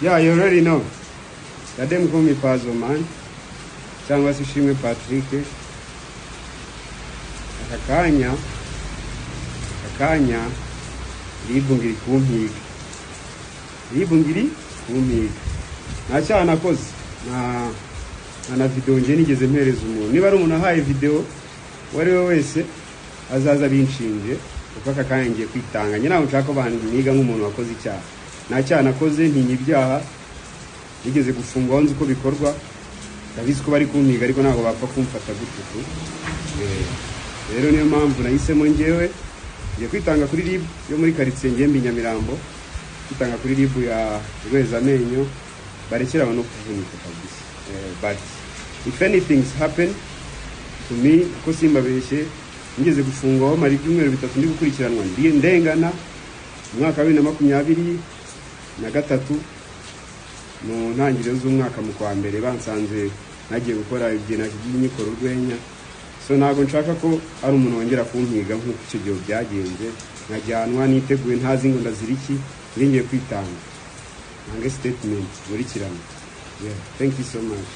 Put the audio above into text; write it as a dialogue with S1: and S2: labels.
S1: Yeah, you already know. Let them call me Puzzle Man. Cyangwa se Ishimwe Patrick. Akakanya ribungiri kumpiga. Ribungiri kumpiga. Nta nakoze. Na video nje nigeze mpereza umuntu. Niba ari umuntu ahaye video wari we wese azaza binshinje kuko akakanya ngiye kwitanga. Nyina nshaka ko bandiga nk'umuntu wakoze icyaha. Nta nakoze ntinyibyaha. Nigeze gufungwa nzi ko bikorwa. Ndabizi ko bari kumpiga ariko ntago bapfa kumfata gututu. Rero niyo mpamvu nahisemo ngewe ngiye kwitanga kuri RIB yo muri quartier ngembi Nyamirambo. Kwitanga kuri RIB ya Rwezamenyo barekera no kuvunika kabisa. But if anything's happen to me, ko simbabeshe ngeze gufungwa mari byumweru bitatu ndi gukurikiranwa ndengana mwaka wa 2023 mu ntangiriro z'umwaka mu kwa mbere bansanze nagiye gukora ibyena by'inyikoro rwenya. So nago nshaka ko ari umuntu wongera kumpiga nk'uko icyo gihe byagenze nkajyanwa niteguye ntazi ngo ndaziriki ngiye kwitanga nange statement muri kirano. Yeah, thank you so much.